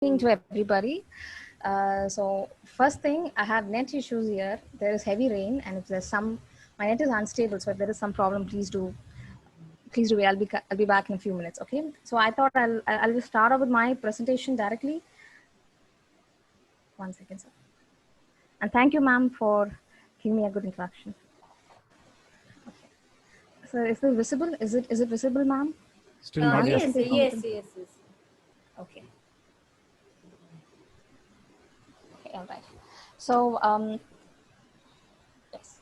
To everybody. So first thing, I have net issues here. There is heavy rain, and if there's my net is unstable. So if there is some problem, please do. I'll be back in a few minutes. Okay. So I thought I'll just start off with my presentation directly. 1 second, sir. And thank you, ma'am, for giving me a good introduction. Okay. So is this visible? Is it visible, ma'am? Still not yet. Yes. Okay. Okay. All right. So yes.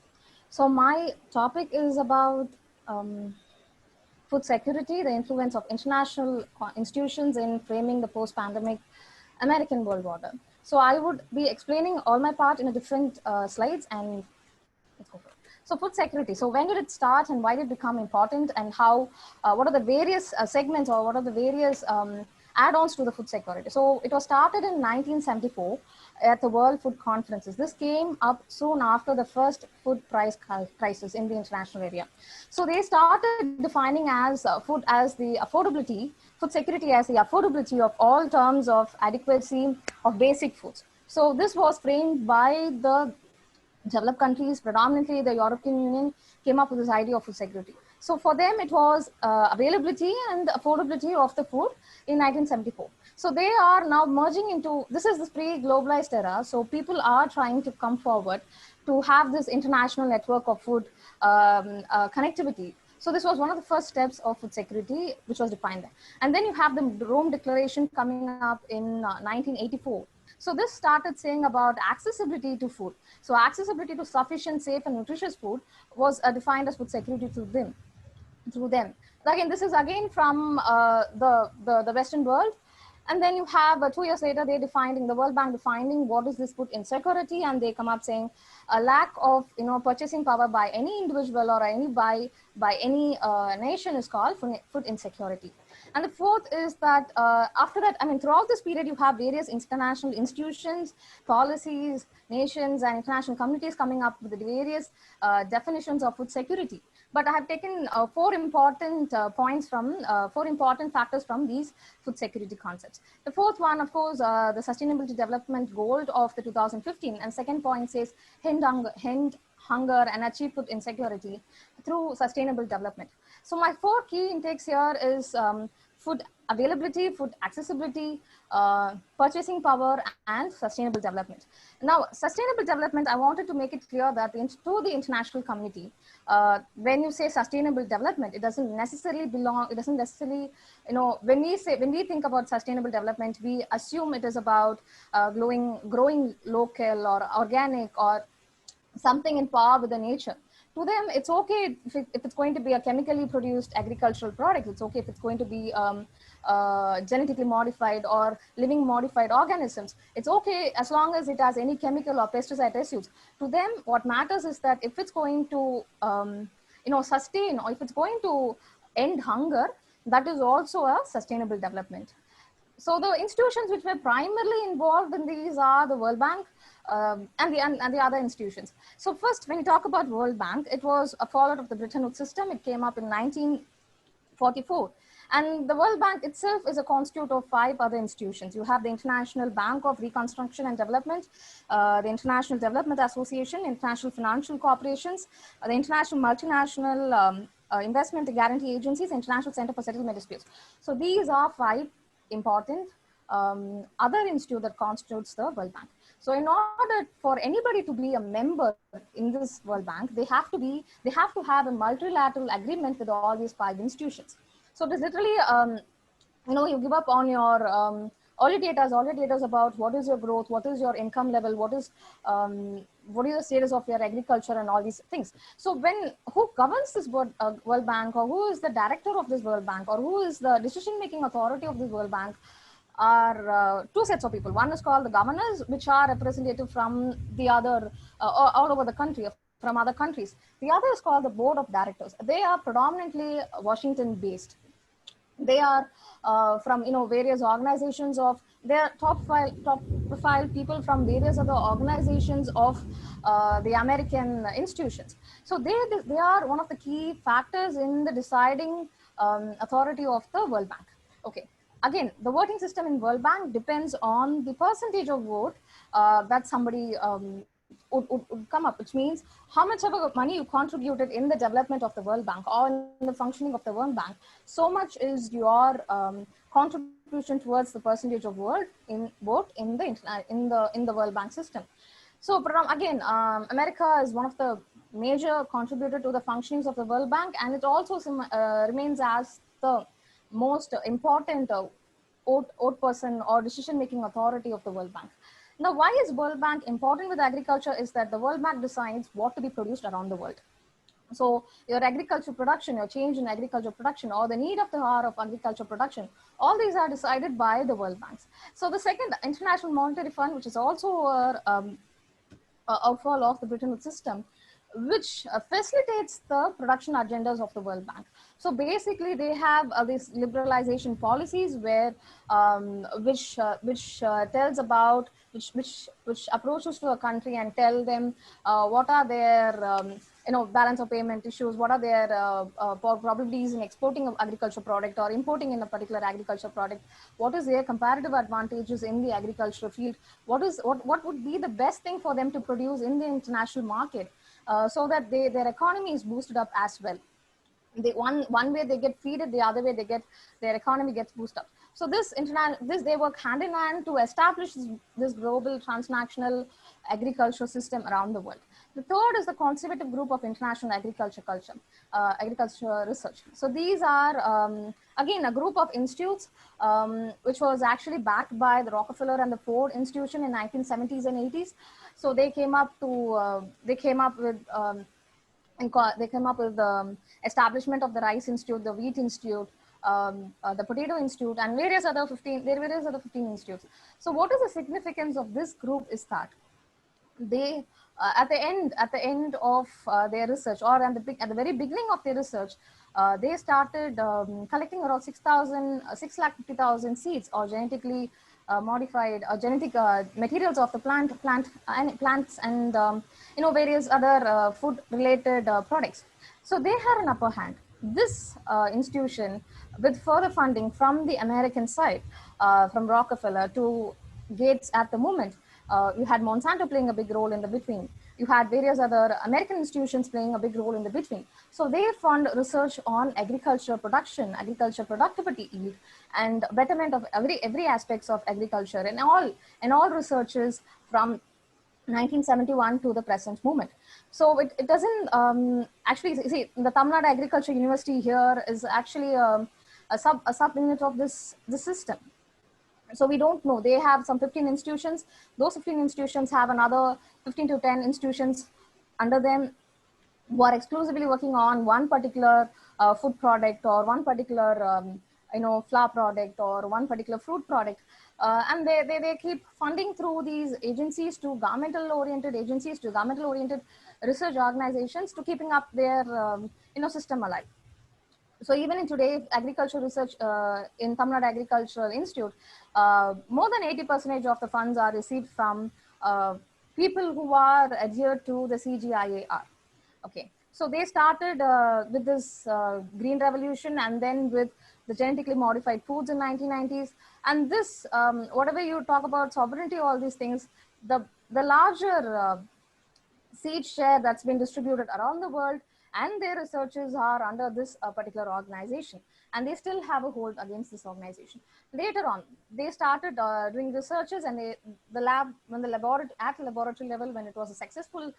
So my topic is about food security, the influence of international institutions in framing the post-pandemic American world order. So I would be explaining all my part in a different slides, and let's go for it. So food security. So when did it start and why did it become important, and how, what are the various segments, or what are the various add-ons to the food security? So it was started in 1974 at the World Food Conferences. This came up soon after the first food price crisis in the international area. So they started defining as food as the affordability, food security as the affordability of all terms of adequacy of basic foods. So this was framed by the developed countries, predominantly the European Union, came up with this idea of food security. So for them, it was availability and affordability of the food in 1974. So they are now merging into, this is the pre-globalized era. So people are trying to come forward to have this international network of food connectivity. So this was one of the first steps of food security, which was defined there. And then you have the Rome Declaration coming up in 1984. So this started saying about accessibility to food. So accessibility to sufficient, safe, and nutritious food was defined as food security through them. Again, this is again from the Western world. And then you have 2 years later, they defined in the World Bank defining what is this food insecurity, and they come up saying a lack of purchasing power by any individual or by any nation is called food insecurity. And the fourth is that after that, I mean, throughout this period, you have various international institutions, policies, nations, and international communities coming up with the various definitions of food security. But I have taken four important points from, four important factors from these food security concepts. The fourth one, of course, the Sustainability Development Goal of the 2015. And second point says end hunger and achieve food insecurity through sustainable development. So my four key intakes here is food availability, food accessibility, purchasing power, and sustainable development. Now, sustainable development, I wanted to make it clear that to the international community, when you say sustainable development, it doesn't necessarily belong, it doesn't necessarily, when we think about sustainable development, we assume it is about growing local or organic or something in par with the nature. To them, it's okay if it's going to be a chemically produced agricultural product. It's okay if it's going to be genetically modified or living modified organisms. It's okay as long as it has any chemical or pesticide residues. To them, what matters is that if it's going to sustain, or if it's going to end hunger, that is also a sustainable development. So the institutions which were primarily involved in these are the World Bank and the other institutions. So first, when you talk about World Bank, it was a fallout of the Bretton Woods system. It came up in 1944. And the World Bank itself is a constitute of 5 other institutions. You have the International Bank of Reconstruction and Development, the International Development Association, International Financial Corporations, the International Multinational Investment Guarantee Agencies, International Center for Settlement Disputes. So these are 5 important other institute that constitutes the World Bank. So in order for anybody to be a member in this World Bank, they have to have a multilateral agreement with all these 5 institutions. So it is literally, you give up on your all your data about what is your growth, what is your income level, what is the status of your agriculture, and all these things. So who governs this World Bank, or who is the director of this World Bank, or who is the decision-making authority of this World Bank, are 2 sets of people. One is called the governors, which are representative from the other, all over the country, from other countries. The other is called the board of directors. They are predominantly Washington-based. They are from various organizations of their top profile people from various other organizations of the American institutions. So they are one of the key factors in the deciding authority of the World Bank. Okay. again, the voting system in World Bank depends on the percentage of vote that somebody would come up, which means how much of money you contributed in the development of the World Bank or in the functioning of the World Bank. So much is your contribution towards the percentage of vote in the World Bank system. So again, America is one of the major contributor to the functionings of the World Bank, and it also remains as the most important vote person or decision-making authority of the World Bank. Now, why is World Bank important with agriculture is that the World Bank decides what to be produced around the world. So your agricultural production, your change in agricultural production, or the need of the hour of agricultural production, all these are decided by the World Banks. So the second, International Monetary Fund, which is also outfall of the Bretton Woods system, which facilitates the production agendas of the World Bank. So basically, they have these liberalization policies where which tells about which approaches to a country and tell them what are their balance of payment issues, what are their probabilities in exporting an agricultural product or importing in a particular agricultural product, what is their comparative advantages in the agricultural field, what would be the best thing for them to produce in the international market, so that their economy is boosted up as well. One way they get feeded, the other way they get their economy gets boosted up. So this they work hand in hand to establish this global transnational agricultural system around the world. The third is the conservative group of international agriculture research. So these are again a group of institutes which was actually backed by the Rockefeller and the Ford institution in 1970s and 80s. So they came up with they came up with the establishment of the Rice Institute, the Wheat Institute, the Potato Institute, and various other 15 institutes. So what is the significance of this group is that they at the end of their research, or at the very beginning of their research, they started collecting around 650,000 seeds or genetically modified genetic materials of the plants and various other food related products. So they had an upper hand. This institution, with further funding from the American side, from Rockefeller to Gates at the moment, you had Monsanto playing a big role in the between. You had various other American institutions playing a big role in the between. So they fund research on agriculture production, agriculture productivity, yield, and betterment of every aspects of agriculture, and all researches from 1971 to the present moment. So it doesn't actually see the Tamil Nadu Agriculture University here is actually a sub unit of this system. So we don't know. They have some 15 institutions. Those 15 institutions have another 15 to 10 institutions under them who are exclusively working on one particular food product or one particular flour product or one particular fruit product, and they keep funding through these agencies to governmental oriented agencies to governmental oriented research organizations to keeping up their system alive. So even in today agricultural research in Tamil Nadu Agricultural Institute, more than 80% of the funds are received from people who are adhered to the CGIAR. Okay, so they started with this green revolution, and then with the genetically modified foods in 1990s. And this, whatever you talk about sovereignty, all these things, the larger seed share that's been distributed around the world, and their researches are under this particular organization, and they still have a hold against this organization. Later on, they started doing researches, and when the laboratory level, when it was a successful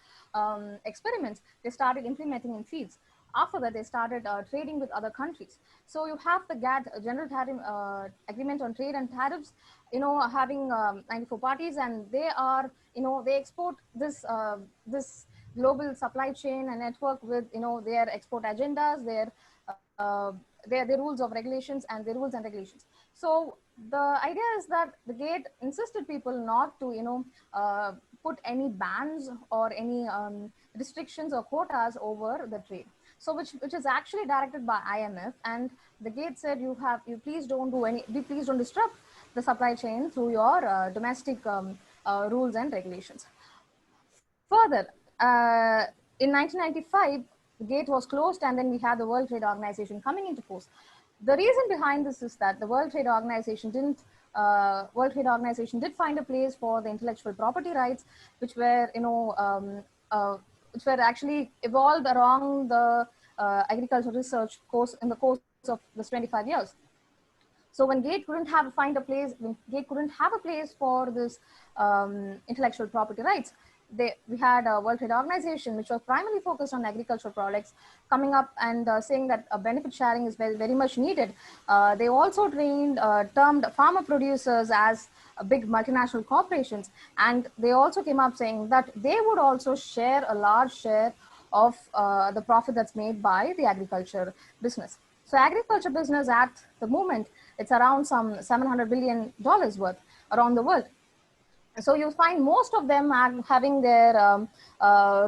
experiment, they started implementing in fields. After that, they started trading with other countries. So you have the GATT, General Tariff Agreement on Trade and Tariffs, having 94 parties, and they are, they export this this global supply chain and network with, their export agendas, their rules of regulations and their rules and regulations. So the idea is that the GATT insisted people not to, put any bans or any restrictions or quotas over the trade. So which is actually directed by IMF, and the GATT said you please don't disrupt the supply chain through your domestic rules and regulations. Further, in 1995, the GATT was closed, and then we had the World Trade Organization coming into force. The reason behind this is that the World Trade Organization did find a place for the intellectual property rights, which were, which were actually evolved along the agricultural research course in the course of this 25 years. So when Gate couldn't find a place, when Gate couldn't have a place for this intellectual property rights, we had a World Trade Organization, which was primarily focused on agricultural products, coming up and saying that benefit sharing is very, very much needed. They also termed farmer producers as big multinational corporations, and they also came up saying that they would also share a large share of the profit that's made by the agriculture business. So agriculture business at the moment, it's around some $700 billion worth around the world. So you find most of them are having their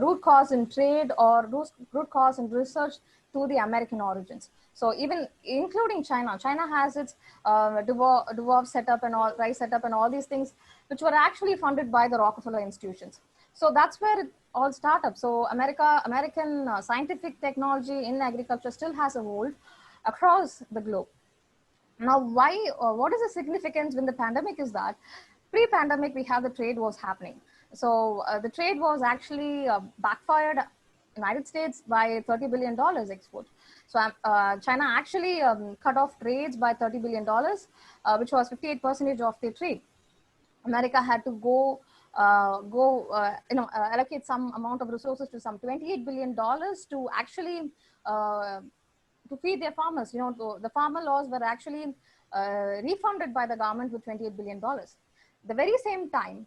root cause in trade or root cause in research to the American origins. So even including China, China has its DeVos setup and all, rice setup and all these things, which were actually funded by the Rockefeller institutions. So that's where it all started. So American scientific technology in agriculture still has a hold across the globe. Now, what is the significance when the pandemic is that pre-pandemic, we have the trade wars happening. So the trade was actually backfired United States by $30 billion export. So China actually cut off trades by $30 billion, which was 58% of their trade. America had to allocate some amount of resources to some $28 billion to actually to feed their farmers. The farmer laws were actually refunded by the government with $28 billion. The very same time,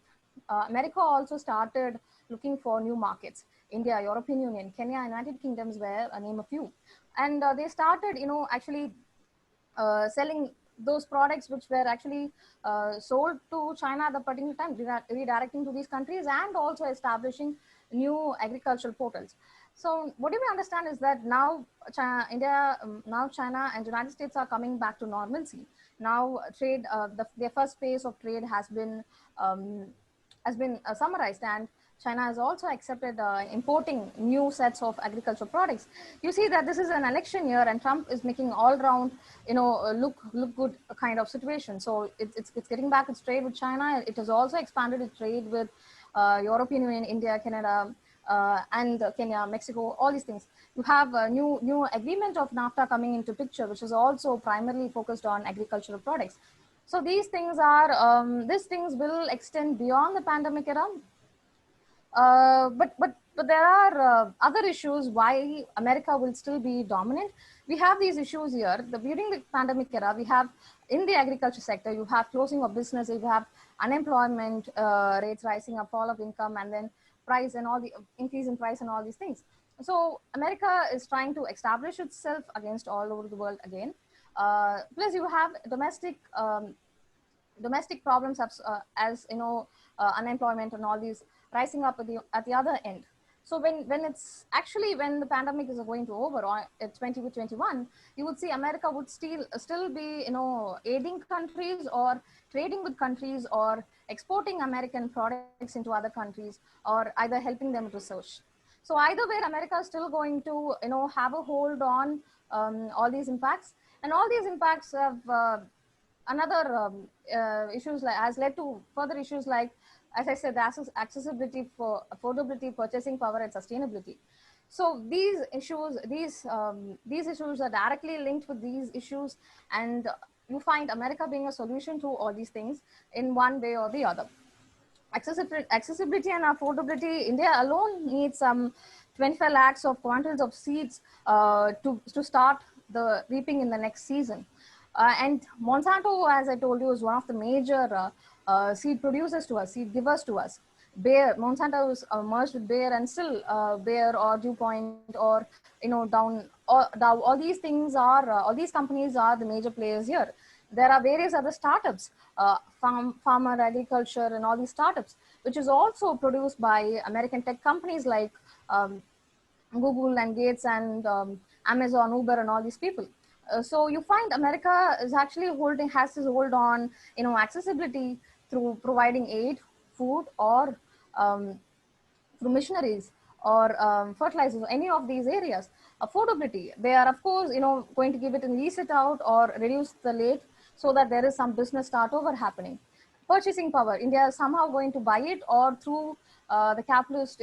America also started looking for new markets. India, European Union, Kenya, United Kingdoms were a name a few. And they started, actually selling those products which were actually sold to China at the particular time, redirecting to these countries and also establishing new agricultural portals. So what do we understand is that now now China and United States are coming back to normalcy. Now trade, their first phase of trade has been summarized, and China has also accepted importing new sets of agricultural products. You see that this is an election year, and Trump is making all round, look good kind of situation. So it's getting back its trade with China. It has also expanded its trade with European Union, India, Canada, and Kenya, Mexico, all these things. You have a new agreement of NAFTA coming into picture, which is also primarily focused on agricultural products. So these things will extend beyond the pandemic era. But there are other issues why America will still be dominant. We have these issues here. During the pandemic era, we have in the agriculture sector, you have closing of businesses, you have unemployment rates rising, a fall of income, and then price and all the increase in price and all these things. So America is trying to establish itself against all over the world again. Plus, you have domestic problems as unemployment and all these rising up at the other end. So when the pandemic is going to over or 2021, you would see America would still be aiding countries or trading with countries or exporting American products into other countries or either helping them research. So either way, America is still going to have a hold on all these impacts, and all these impacts have another issues has led to further issues like, as I said, the accessibility for affordability, purchasing power, and sustainability. So these issues are directly linked with these issues, and you find America being a solution to all these things in one way or the other. Accessibility and affordability, India alone needs some 25 lakhs of quintals of seeds to start the reaping in the next season. And Monsanto, as I told you, is one of the major seed producers to us, seed givers to us. Bayer, Monsanto is merged with Bayer, and still Bayer or DuPont or Dow, all these things are all these companies are the major players here. There are various other startups, farmer agriculture and all these startups, which is also produced by American tech companies like Google and Gates and Amazon, Uber, and all these people. So you find America is actually has this hold on accessibility through providing aid, food, or through missionaries, or fertilizers, any of these areas. Affordability, they are of course, going to give it and lease it out or reduce the rate so that there is some business start over happening. Purchasing power, India is somehow going to buy it, or through the capitalist,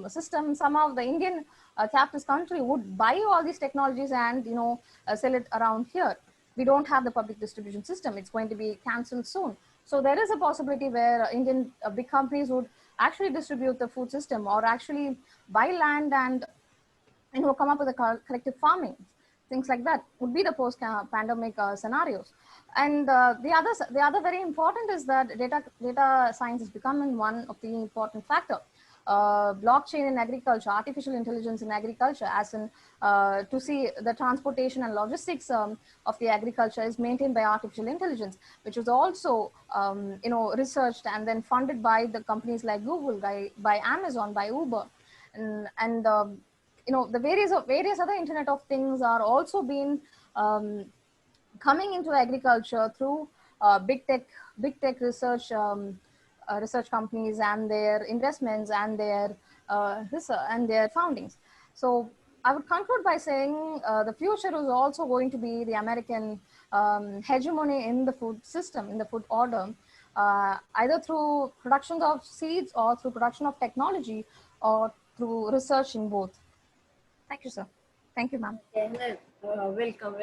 system, somehow the Indian capitalist country would buy all these technologies and, sell it around here. We don't have the public distribution system. It's going to be cancelled soon. So there is a possibility where Indian big companies would actually distribute the food system, or actually buy land and, come up with a collective farming. Things like that would be the post-pandemic scenarios. And the other very important is that data science is becoming one of the important factor. Blockchain in agriculture, artificial intelligence in agriculture, as in to see the transportation and logistics of the agriculture is maintained by artificial intelligence, which was also researched and then funded by the companies like Google, by Amazon, by Uber, and the various other Internet of Things are also being coming into agriculture through big tech research companies and their investments and their research and their foundings. So I would conclude by saying the future is also going to be the American hegemony in the food system, in the food order, either through production of seeds or through production of technology or through research in both. Thank you, sir. Thank you, ma'am. Okay, welcome.